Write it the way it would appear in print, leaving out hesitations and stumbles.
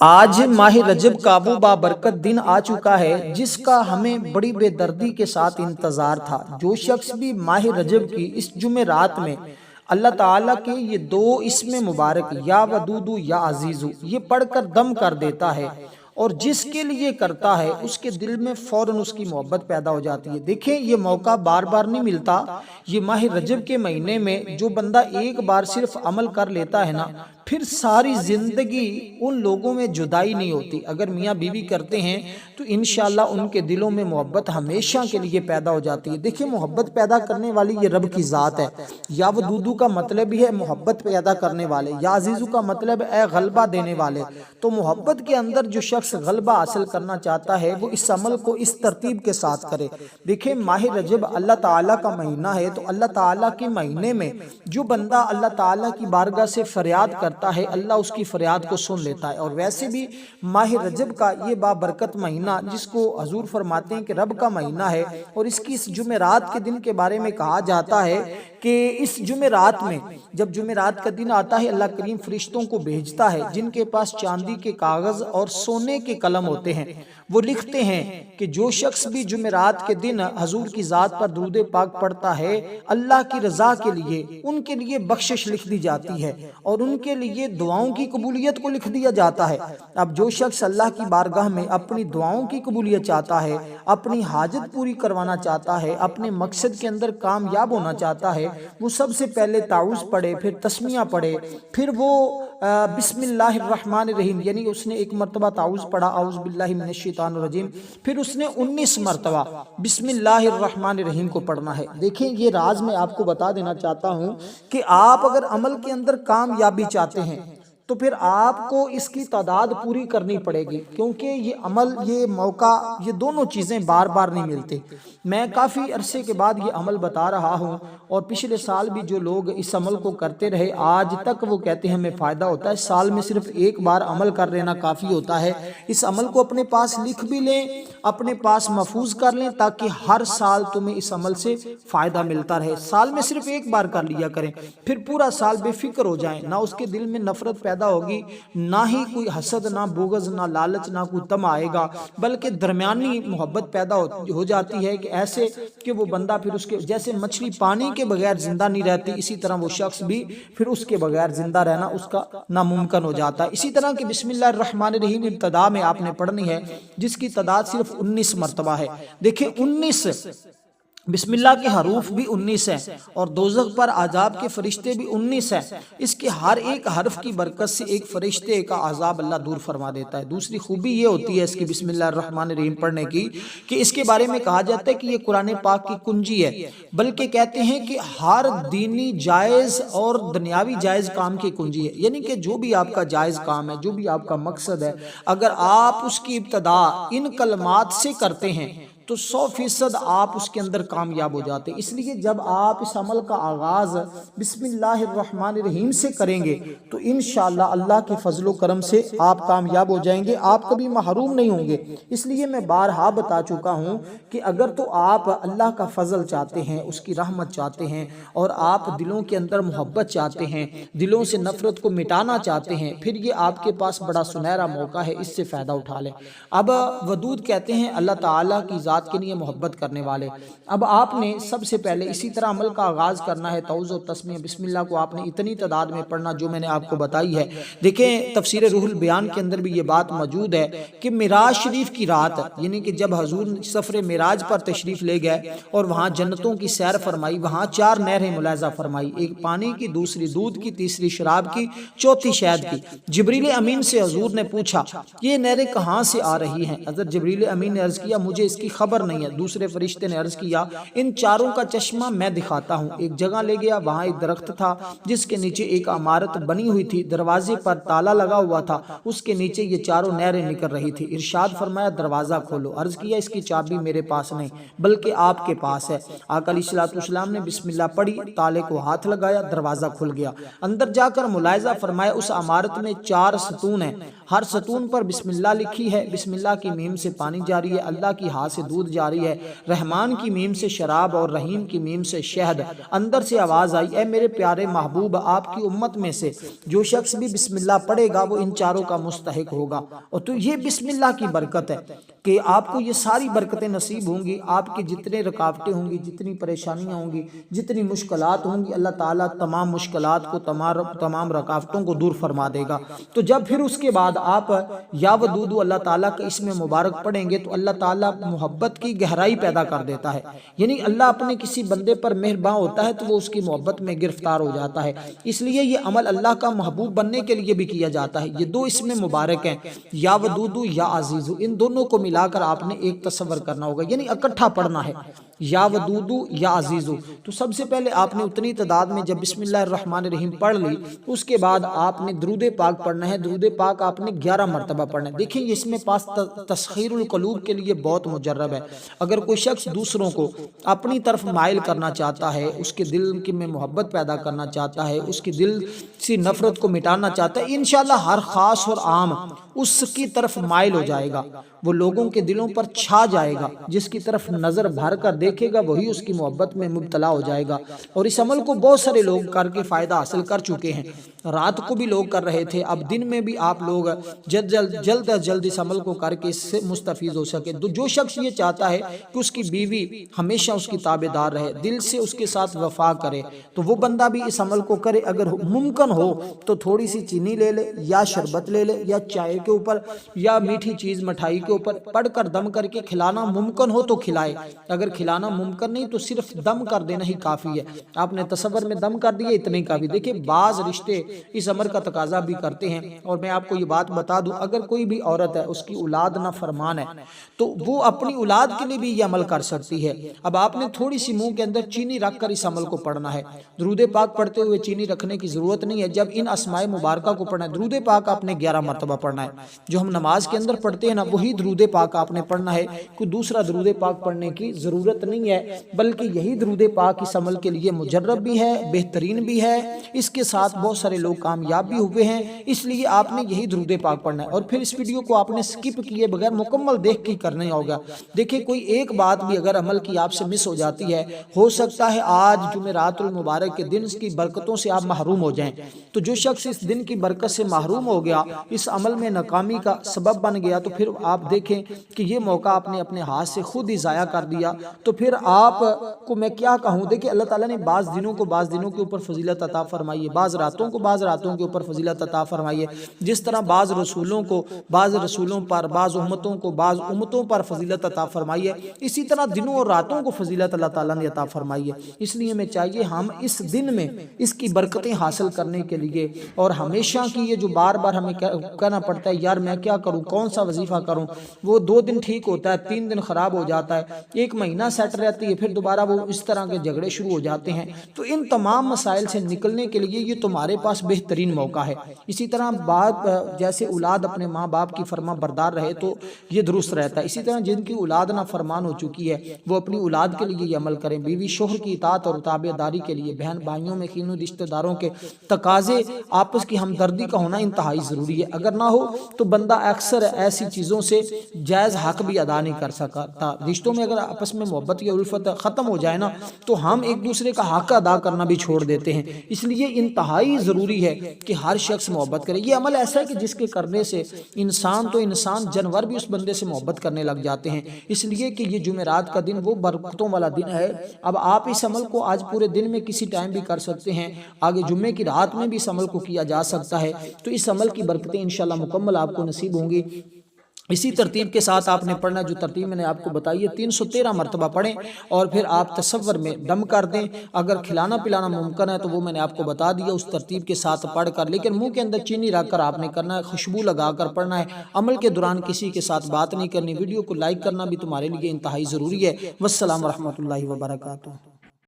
آج ماہ رجب کا وہ بابرکت دن آ چکا ہے جس کا ہمیں بڑی بے دردی کے ساتھ انتظار تھا۔ جو شخص بھی ماہ رجب کی اس جمعرات میں اللہ تعالیٰ کے یہ دو اسم مبارک یا ودودو یا عزیزو یہ پڑھ کر دم کر دیتا ہے اور جس کے لیے کرتا ہے اس کے دل میں فوراً اس کی محبت پیدا ہو جاتی ہے۔ دیکھیں یہ موقع بار بار نہیں ملتا۔ یہ ماہ رجب کے مہینے میں جو بندہ ایک بار صرف عمل کر لیتا ہے نا، پھر ساری زندگی ان لوگوں میں جدائی نہیں ہوتی۔ اگر میاں بیوی کرتے ہیں تو انشاءاللہ ان کے دلوں میں محبت ہمیشہ کے لیے پیدا ہو جاتی ہے۔ دیکھیں محبت پیدا کرنے والی یہ رب کی ذات ہے۔ یا ودودو کا مطلب بھی ہے محبت پیدا کرنے والے، یا عزیزو کا مطلب ہے غلبہ دینے والے۔ تو محبت کے اندر جو شخص غلبہ حاصل کرنا چاہتا ہے وہ اس عمل کو اس ترتیب کے ساتھ کرے۔ دیکھیں ماہ رجب اللہ تعالیٰ کا مہینہ ہے، تو اللہ تعالیٰ کے مہینے میں جو بندہ اللہ تعالیٰ کی بارگاہ سے فریاد کرتا ہے اللہ اس کی فریاد کو سن لیتا ہے۔ اور ویسے بھی ماہ رجب کا یہ بابرکت مہینہ جس کو حضور فرماتے ہیں کہ رب کا مہینہ ہے، اور اس کی اس جمعرات کے دن کے بارے میں کہا جاتا ہے کہ اس جمعرات میں جب جمعرات کا دن آتا ہے اللہ کریم فرشتوں کو بھیجتا ہے جن کے پاس چاندی کے کاغذ اور سونے کے قلم ہوتے ہیں۔ وہ لکھتے ہیں کہ جو شخص بھی جمعرات کے دن حضور کی ذات پر درود پاک پڑھتا ہے اللہ کی رضا کے لیے ان کے لیے بخشش لکھ دی جاتی ہے اور ان کے لیے دعاؤں کی قبولیت کو لکھ دیا جاتا ہے۔ اب جو شخص اللہ کی بارگاہ میں اپنی دعاؤں کی قبولیت چاہتا ہے، اپنی حاجت پوری کروانا چاہتا ہے، اپنے مقصد کے اندر کامیاب ہونا چاہتا ہے، وہ سب سے پہلے تعوذ پڑھے، پھر تسمیہ پڑھے، پھر وہ بسم اللہ الرحمن الرحیم یعنی اس نے ایک مرتبہ تعوذ پڑھا اعوذ باللہ من الشیطان الرجیم، پھر اس نے 19 مرتبہ بسم اللہ الرحمن الرحیم کو پڑھنا ہے۔ دیکھیں یہ راز میں آپ کو بتا دینا چاہتا ہوں کہ آپ اگر عمل کے اندر کامیابی چاہتے ہیں تو پھر آپ کو اس کی تعداد پوری کرنی پڑے گی، کیونکہ یہ عمل، یہ موقع، یہ دونوں چیزیں بار بار نہیں ملتے۔ میں کافی عرصے کے بعد یہ عمل بتا رہا ہوں، اور پچھلے سال بھی جو لوگ اس عمل کو کرتے رہے آج تک وہ کہتے ہیں ہمیں فائدہ ہوتا ہے۔ سال میں صرف ایک بار عمل کر لینا کافی ہوتا ہے۔ اس عمل کو اپنے پاس لکھ بھی لیں، اپنے پاس محفوظ کر لیں تاکہ ہر سال تمہیں اس عمل سے فائدہ ملتا رہے۔ سال میں صرف ایک بار کر لیا کریں، پھر پورا سال بے فکر ہو جائیں، نہ اس کے دل میں نفرت پیدا ہوگی، نہ ہی کوئی حسد، نہ بغض، نہ لالچ، نہ کوئی طمع آئے گا، بلکہ درمیانی محبت پیدا ہو جاتی ہے کہ ایسے کہ وہ بندہ پھر اس کے جیسے مچھلی پانی کے بغیر زندہ نہیں رہتی، اسی طرح وہ شخص بھی پھر اس کے بغیر زندہ رہنا اس کا ناممکن ہو جاتا ہے۔ اسی طرح کہ بسم اللہ الرحمن الرحیم ابتدا میں آپ نے پڑھنی ہے جس کی تعداد صرف 19 مرتبہ ہے۔ دیکھیں 19 بسم اللہ کے حروف بھی 19 ہیں اور دوزخ پر عذاب کے فرشتے بھی 19 ہیں۔ اس کے ہر ایک حرف کی برکت سے ایک فرشتے کا عذاب اللہ دور فرما دیتا ہے۔ دوسری خوبی یہ ہوتی ہے اس کی بسم اللہ الرحمن الرحیم پڑھنے کی کہ اس کے بارے میں کہا جاتا ہے کہ یہ قرآن پاک کی کنجی ہے، بلکہ کہتے ہیں کہ ہر دینی جائز اور دنیاوی جائز کام کی کنجی ہے، یعنی کہ جو بھی آپ کا جائز کام ہے، جو بھی آپ کا مقصد ہے، اگر آپ اس کی ابتدا ان کلمات سے کرتے ہیں تو 100% آپ اس کے اندر کامیاب ہو جاتے ہیں۔ اس لیے جب آپ اس عمل کا آغاز بسم اللہ الرحمن الرحیم سے کریں گے تو انشاءاللہ اللہ کے فضل و کرم سے آپ کامیاب ہو جائیں گے، آپ کبھی محروم نہیں ہوں گے۔ اس لیے میں بارہا بتا چکا ہوں کہ اگر تو آپ اللہ کا فضل چاہتے ہیں، اس کی رحمت چاہتے ہیں، اور آپ دلوں کے اندر محبت چاہتے ہیں، دلوں سے نفرت کو مٹانا چاہتے ہیں، پھر یہ آپ کے پاس بڑا سنہرا موقع ہے، اس سے فائدہ اٹھا لیں۔ اب ودود کہتے ہیں اللہ تعالیٰ کی ذات کے لیے محبت کرنے والے۔ اب آپ نے سب سے پہلے اسی طرح عمل کا آغاز کرنا ہے، تعوذ و تسمیہ بسم اللہ کو آپ نے اتنی تعداد میں پڑھنا جو میں نے آپ کو بتائی ہے۔ دیکھیں تفسیر روح البیان کے اندر بھی یہ بات موجود ہے کہ معراج شریف کی رات، یعنی کہ جب حضور سفر معراج پر تشریف لے گئے اور وہاں جنتوں کی سیر فرمائی، وہاں 4 نہریں ملاحظہ فرمائی، ایک پانی کی، دوسری دودھ کی، تیسری شراب کی، چوتھی شہد کی۔ جبریل امین سے حضور نے پوچھا یہ نہریں کہاں سے آ رہی ہیں؟ حضرت جبریل امین نے عرض کیا مجھے اس کی خبر نہیں ہے۔ دوسرے فرشتے نے عرض کیا ان چاروں کا چشمہ میں دکھاتا ہوں۔ ایک جگہ لے گیا، وہاں ایک درخت تھا جس کے نیچے ایک عمارت بنی ہوئی تھی، دروازے پر تالا لگا ہوا تھا، اس کے نیچے یہ چاروں نہریں نکل رہی تھی۔ ارشاد فرمایا دروازہ کھولو۔ عرض کیا اس کی چابی میرے پاس نہیں بلکہ آپ کے پاس ہے۔ آقا علیہ الصلوۃ والسلام نے بسم اللہ پڑھی، تالے کو ہاتھ لگایا، دروازہ کھل گیا۔ اندر جا کر ملاحظہ فرمایا اس عمارت میں 4 ستون ہیں، ہر ستون پر بسم اللہ لکھی ہے، بسم اللہ کی میم سے پانی جاری ہے، اللہ کی ہا سے دودھ جاری ہے، رحمان کی میم سے شراب اور رحیم کی میم سے شہد۔ اندر سے آواز آئی، اے میرے پیارے محبوب، آپ کی امت میں سے جو شخص بھی بسم اللہ پڑھے گا وہ ان چاروں کا مستحق ہوگا۔ اور تو یہ بسم اللہ کی برکت ہے کہ آپ کو یہ ساری برکتیں نصیب ہوں گی، آپ کی جتنے رکاوٹیں ہوں گی، جتنی پریشانیاں ہوں گی، جتنی مشکلات ہوں گی، اللہ تعالیٰ تمام مشکلات کو تمام رکاوٹوں کو دور فرما دے گا۔ تو جب پھر اس کے بعد آپ یا ودود اللہ تعالیٰ کا اسم مبارک پڑھیں گے تو اللہ تعالیٰ محبت کی گہرائی پیدا کر دیتا ہے، یعنی اللہ اپنے کسی بندے پر مہرباں ہوتا ہے تو وہ اس کی محبت میں گرفتار ہو جاتا ہے۔ اس لیے یہ عمل اللہ کا محبوب بننے کے لیے بھی کیا جاتا ہے۔ یہ دو اسم مبارک ہیں، یا ودود یا عزیز، ان دونوں کو ملا کر آپ نے ایک تصور کرنا ہوگا، یعنی اکٹھا پڑھنا ہے، یا ودود یا عزیز۔ تو سب سے پہلے آپ نے اتنی تعداد میں جب بسم اللہ الرحمن الرحیم پڑھ لی، اس کے بعد آپ نے درود پاک پڑھنا ہے۔ درود پاک آپ نے 11 مرتبہ پڑھنا ہے۔ دیکھیں اس میں پاس تسخیر القلوب کے لیے بہت مجرب ہے۔ اگر کوئی شخص دوسروں کو اپنی طرف مائل کرنا چاہتا ہے، اس کے دل میں محبت پیدا کرنا چاہتا ہے، اس کے دل سے نفرت کو مٹانا چاہتا ہے، انشاءاللہ ہر خاص اور عام اس کی طرف مائل ہو جائے گا، وہ لوگوں کے دلوں پر چھا جائے گا۔ جس کی طرف نظر بھر کر دیکھے گا وہی اس کی محبت میں مبتلا ہو جائے گا۔ اور اس عمل کو بہت سارے لوگ کر کے فائدہ حاصل کر چکے ہیں، رات کو بھی لوگ کر رہے تھے، اب دن میں بھی آپ لوگ جلد از جلد اس عمل کو کر کے اس سے مستفید ہو سکے۔ جو شخص یہ چاہتا ہے کہ اس کی بیوی ہمیشہ اس کی تابعدار رہے، دل سے اس کے ساتھ وفا کرے، تو وہ بندہ بھی اس عمل کو کرے۔ اگر ممکن ہو تو تھوڑی سی چینی لے لے یا شربت لے لے یا چائے کے اوپر یا میٹھی چیز مٹھائی کے اوپر پڑھ کر دم کر کے کھلانا ممکن ہو تو کھلائے، اگر کھلانا ممکن نہیں تو صرف دم کر دینا ہی کافی ہے۔ آپ نے تصور میں دم کر دیا، اتنا ہی کافی۔ دیکھیں بعض رشتے اس عمر کا تقاضا بھی کرتے ہیں، اور میں آپ کو یہ بات بتا دوں، اگر کوئی بھی عورت ہے اس کی اولاد نافرمان ہے تو وہ اپنی اولاد کے لیے بھی یہ عمل کر سکتی ہے۔ اب آپ نے تھوڑی سی منہ کے اندر چینی رکھ کر اس عمل کو پڑھنا ہے۔ درود پاک پڑھتے ہوئے چینی رکھنے کی ضرورت نہیں ہے۔ جب ان اسماء مبارکہ کو پڑھنا ہے، درود پاک آپ نے 11 مرتبہ پڑھنا ہے۔ جو ہم نماز کے اندر پڑھتے ہیں نا وہی درود پاک آپ نے پڑھنا ہے، کوئی دوسرا درود پاک پڑھنے کی ضرورت نہیں ہے، بلکہ یہی درود پاک اس عمل کے لیے مجرب بھی ہے، بہترین بھی ہے، اس کے ساتھ بہت سارے لوگ کامیاب بھی ہوئے ہیں، اس لیے آپ نے یہی درود پاک پڑھنا ہے۔ اور پھر اس ویڈیو کو آپ نے سکپ کیے بغیر مکمل دیکھ کے کرنا ہوگا۔ دیکھیں کوئی ایک بات بھی اگر عمل کی آپ سے مس ہو جاتی ہے، ہو سکتا ہے آج جمعرات المبارک کے دن اس کی برکتوں سے آپ محروم ہو جائیں، تو جو شخص اس دن کی برکت سے محروم ہو گیا، اس عمل میں ناکامی کا سبب بن گیا، تو پھر آپ دیکھیں کہ یہ موقع آپ نے اپنے ہاتھ سے خود ہی ضائع کر دیا۔ تو پھر آپ کو میں کیا کہوں، دیکھیں اللہ تعالیٰ نے بعض دنوں کو بعض دنوں کے اوپر فضیلت عطا فرمائی ہے، بعض راتوں کو بعض راتوں کے اوپر فضیلت عطا فرمائی ہے، جس طرح بعض رسولوں کو بعض رسولوں پر، بعض امتوں کو بعض امتوں پر فضیلت عطا فرمائی ہے، اسی طرح دنوں اور راتوں کو فضیلت اللہ تعالیٰ نے عطا فرمائی ہے۔ اس لیے ہمیں چاہیے ہم اس دن میں اس کی برکتیں حاصل کرنے کے لیے، اور ہمیشہ کی یہ جو بار بار ہمیں کہنا پڑتا ہے یار میں کیا کروں، کون سا وظیفہ کروں، وہ 2 دن ٹھیک ہوتا ہے، 3 دن خراب ہو جاتا ہے، 1 مہینہ سیٹ رہتی ہے، پھر دوبارہ وہ اس طرح کے جھگڑے شروع ہو جاتے ہیں۔ تو ان تمام مسائل سے نکلنے کے لیے یہ تمہارے پاس بہترین موقع ہے۔ اسی طرح بات جیسے اولاد اپنے ماں باپ کی فرما بردار رہے تو یہ درست رہتا ہے، اسی طرح جن کی اولاد نافرمان ہو چکی ہے وہ اپنی اولاد کے لیے یہ عمل کریں۔ بیوی شوہر کی اطاعت اور تابعداری کے لیے، بہن بھائیوں میں خینو رشتہ داروں کے تقاضے، آپس کی ہمدردی کا ہونا انتہائی ضروری ہے۔ اگر نہ ہو تو بندہ اکثر ایسی چیزوں سے جائز حق بھی ادا نہیں کر سکتا۔ رشتوں میں اگر آپس میں محبت یا الفت ختم ہو جائے نا تو ہم ایک دوسرے کا حق ادا کرنا بھی چھوڑ دیتے ہیں۔ اس لیے انتہائی ضروری ہے کہ ہر شخص محبت کرے۔ یہ عمل ایسا ہے کہ جس کے کرنے سے انسان تو انسان، جانور بھی اس بندے سے محبت کرنے لگ جاتے ہیں۔ اس لیے کہ یہ جمعرات کا دن وہ برکتوں والا دن ہے۔ اب آپ اس عمل کو آج پورے دن میں کسی ٹائم بھی کر سکتے ہیں، آگے جمعے کی رات میں بھی اس عمل کو کیا جا سکتا ہے، تو اس عمل کی برکتیں انشاءاللہ مکمل آپ کو نصیب ہوں گی۔ اسی ترتیب کے ساتھ آپ نے پڑھنا، جو ترتیب میں نے آپ کو بتائی ہے، 313 مرتبہ پڑھیں، اور پھر آپ تصور میں دم کر دیں۔ اگر کھلانا پلانا ممکن ہے تو وہ میں نے آپ کو بتا دیا، اس ترتیب کے ساتھ پڑھ کر، لیکن منہ کے اندر چینی رکھ کر آپ نے کرنا ہے، خوشبو لگا کر پڑھنا ہے۔ عمل کے دوران کسی کے ساتھ بات نہیں کرنی۔ ویڈیو کو لائک کرنا بھی تمہارے لیے انتہائی ضروری ہے۔ والسلام ورحمۃ اللہ وبرکاتہ۔